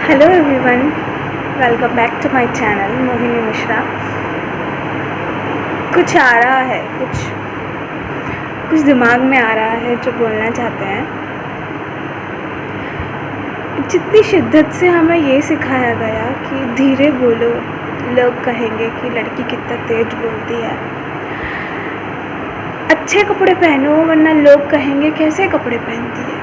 Hello everyone, welcome back to my channel Mohini Mishra. कुछ आ रहा है, कुछ दिमाग में आ रहा है जो बोलना चाहते हैं। जितनी शिद्दत से हमें ये सिखाया गया कि धीरे बोलो, लोग कहेंगे कि लड़की कितना तेज बोलती है। अच्छे कपड़े पहनो वरना लोग कहेंगे कैसे कपड़े पहनती है।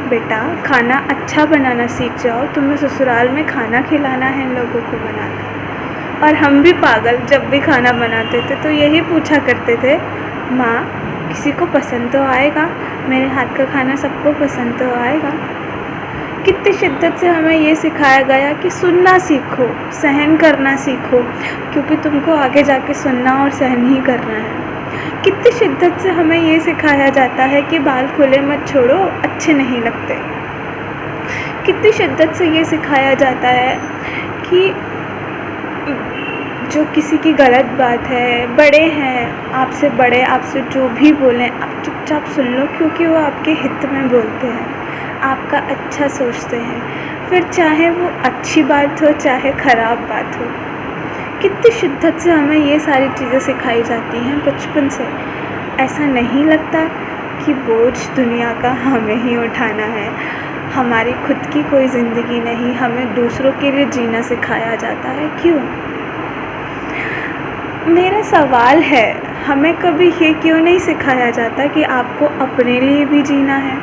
बेटा, खाना अच्छा बनाना सीख जाओ, तुम्हें ससुराल में खाना खिलाना है लोगों को बनाकर। और हम भी पागल जब भी खाना बनाते थे तो यही पूछा करते थे, माँ किसी को पसंद तो आएगा, मेरे हाथ का खाना सबको पसंद तो आएगा। कितनी शिद्दत से हमें ये सिखाया गया कि सुनना सीखो, सहन करना सीखो, क्योंकि तुमको आगे जाके सुनना और सहन ही करना है। कितनी शिद्दत से हमें ये सिखाया जाता है कि बाल खुले मत छोड़ो, अच्छे नहीं लगते। कितनी शिद्दत से ये सिखाया जाता है कि जो किसी की गलत बात है, बड़े हैं आपसे, बड़े आपसे जो भी बोलें आप चुपचाप सुन लो, क्योंकि वो आपके हित में बोलते हैं, आपका अच्छा सोचते हैं, फिर चाहे वो अच्छी बात हो चाहे ख़राब बात हो। कितनी शिद्दत से हमें ये सारी चीज़ें सिखाई जाती हैं बचपन से। ऐसा नहीं लगता कि बोझ दुनिया का हमें ही उठाना है, हमारी खुद की कोई ज़िंदगी नहीं, हमें दूसरों के लिए जीना सिखाया जाता है। क्यों? मेरा सवाल है, हमें कभी ये क्यों नहीं सिखाया जाता कि आपको अपने लिए भी जीना है?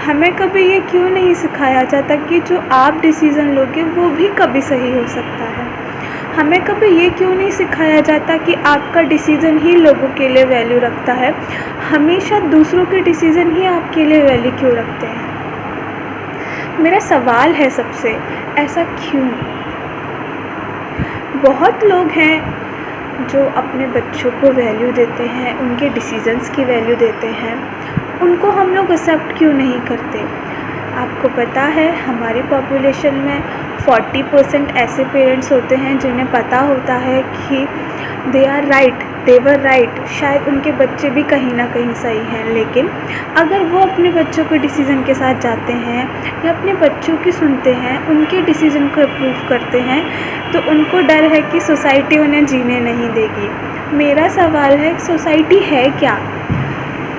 हमें कभी ये क्यों नहीं सिखाया जाता कि जो आप डिसीज़न लोगे वो भी कभी सही हो सकता है? हमें कभी ये क्यों नहीं सिखाया जाता कि आपका डिसीज़न ही लोगों के लिए वैल्यू रखता है? हमेशा दूसरों के डिसीज़न ही आपके लिए वैल्यू क्यों रखते हैं? मेरा सवाल है सबसे, ऐसा क्यों? बहुत लोग हैं जो अपने बच्चों को वैल्यू देते हैं, उनके डिसीजंस की वैल्यू देते हैं, उनको हम लोग एक्सेप्ट क्यों नहीं करते? आपको पता है हमारी पॉपुलेशन में 40% ऐसे पेरेंट्स होते हैं जिन्हें पता होता है कि they are right, they were right, शायद उनके बच्चे भी कहीं ना कहीं सही हैं, लेकिन अगर वो अपने बच्चों के डिसीज़न के साथ जाते हैं या अपने बच्चों की सुनते हैं, उनके डिसीज़न को अप्रूव करते हैं, तो उनको डर है कि सोसाइटी उन्हें जीने नहीं देगी। मेरा सवाल है, सोसाइटी है क्या?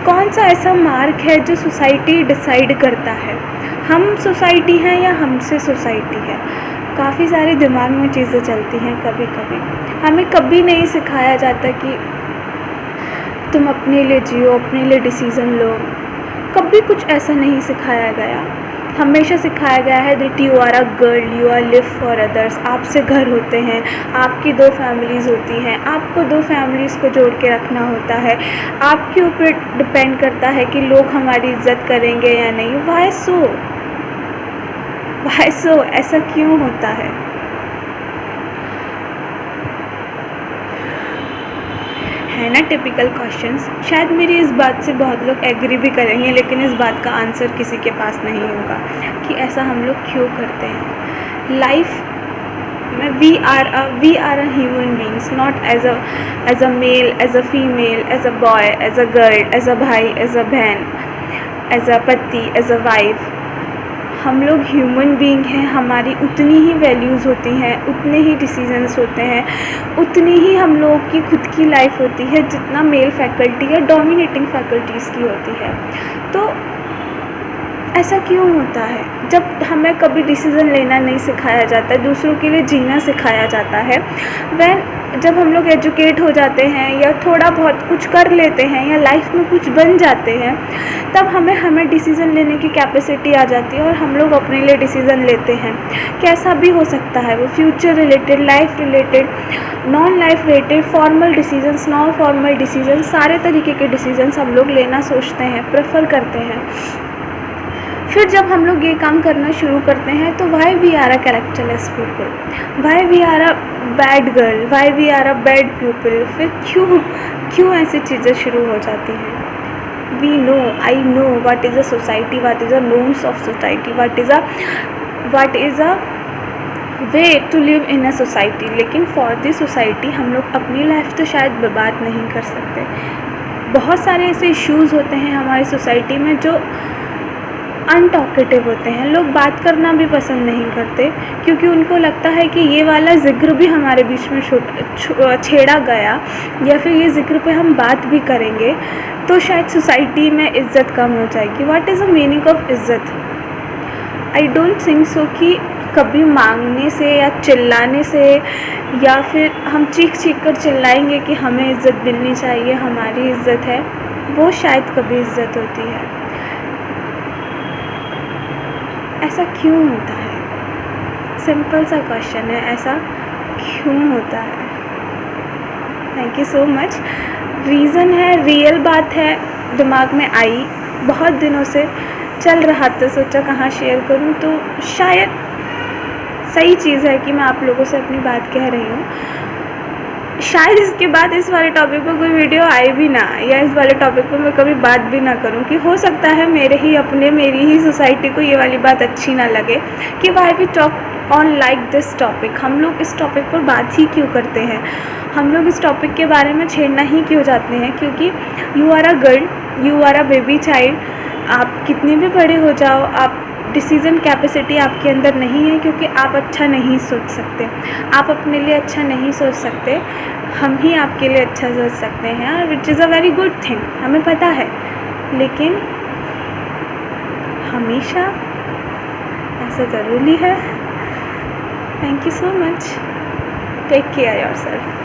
कौन सा ऐसा मार्क है जो सोसाइटी डिसाइड करता है? हम सोसाइटी हैं या हमसे सोसाइटी है? काफ़ी सारे दिमाग में चीज़ें चलती हैं कभी कभी। हमें कभी नहीं सिखाया जाता कि तुम अपने लिए जियो, अपने लिए डिसीज़न लो। कभी कुछ ऐसा नहीं सिखाया गया। हमेशा सिखाया गया है that you are a girl, you are live for others. आपसे घर होते हैं, आपकी 2 फैमिलीज़ होती हैं, आपको 2 फैमिलीज़ को जोड़ के रखना होता है, आपके ऊपर डिपेंड करता है कि लोग हमारी इज्जत करेंगे या नहीं। वाई सो ऐसा क्यों होता है? है ना टिपिकल क्वेश्चंस। शायद मेरी इस बात से बहुत लोग एग्री भी करेंगे, लेकिन इस बात का आंसर किसी के पास नहीं होगा कि ऐसा हम लोग क्यों करते हैं। लाइफ में we are a human beings, not as a male, as a female, as a boy, as a girl, as a bhai, as अ बहन, एज अ पति, एज अ वाइफ। हम लोग ह्यूमन बीइंग हैं, हमारी उतनी ही वैल्यूज़ होती हैं, उतने ही डिसीजंस होते हैं, उतनी ही हम लोगों की खुद की लाइफ होती है जितना मेल फैकल्टी या डोमिनेटिंग फैकल्टीज़ की होती है। तो ऐसा क्यों होता है? जब हमें कभी डिसीज़न लेना नहीं सिखाया जाता, दूसरों के लिए जीना सिखाया जाता है, जब हम लोग एजुकेट हो जाते हैं या थोड़ा बहुत कुछ कर लेते हैं या लाइफ में कुछ बन जाते हैं, तब हमें डिसीज़न लेने की कैपेसिटी आ जाती है और हम लोग अपने लिए डिसीज़न लेते हैं। कैसा भी हो सकता है वो, future related, life related, non life related, formal decisions, non formal decisions, सारे तरीके के डिसीजंस हम लोग लेना सोचते हैं, प्रेफर करते हैं। फिर जब हम लोग ये काम करना शुरू करते हैं तो why we are a characterless people, why we are a bad girl, why we are a bad people. फिर क्यों ऐसी चीज़ें शुरू हो जाती हैं? We know, I know what is a society, what is a norms of society, what is a way to live in a society, लेकिन for the society हम लोग अपनी लाइफ तो शायद बर्बाद नहीं कर सकते। बहुत सारे ऐसे इश्यूज़ होते हैं हमारी सोसाइटी में जो अनटॉकेटिव होते हैं। लोग बात करना भी पसंद नहीं करते क्योंकि उनको लगता है कि ये वाला ज़िक्र भी हमारे बीच में छेड़ा गया या फिर ये ज़िक्र पे हम बात भी करेंगे तो शायद सोसाइटी में इज़्ज़त कम हो जाएगी। What is the meaning of इज़्ज़त? आई डोंट थिंक सो कि कभी मांगने से या चिल्लाने से या फिर हम चीख कर चिल्लाएंगे कि हमें इज़्ज़त मिलनी चाहिए, हमारी इज़्ज़त है, वो शायद कभी इज़्ज़त होती है। ऐसा क्यों होता है? सिंपल सा क्वेश्चन है, ऐसा क्यों होता है? Thank you so much. Reason है, रियल बात है, दिमाग में आई, बहुत दिनों से चल रहा था, सोचा कहाँ शेयर करूँ, तो शायद सही चीज़ है कि मैं आप लोगों से अपनी बात कह रही हूँ। शायद इसके बाद इस वाले टॉपिक पर कोई वीडियो आए भी ना, या इस वाले टॉपिक पर मैं कभी बात भी ना करूँ, कि हो सकता है मेरी ही सोसाइटी को ये वाली बात अच्छी ना लगे कि why we talk on like this topic. हम लोग इस टॉपिक पर बात ही क्यों करते हैं, हम लोग इस टॉपिक के बारे में छेड़ना ही क्यों जाते हैं? क्योंकि you are a girl, you are a baby child, आप कितने भी बड़े हो जाओ, आप डिसीज़न कैपेसिटी आपके अंदर नहीं है क्योंकि आप अच्छा नहीं सोच सकते, आप अपने लिए अच्छा नहीं सोच सकते, हम ही आपके लिए अच्छा सोच सकते हैं, which is a very good thing, हमें पता है। लेकिन हमेशा ऐसा ज़रूरी है? Thank you so much, take care yourself.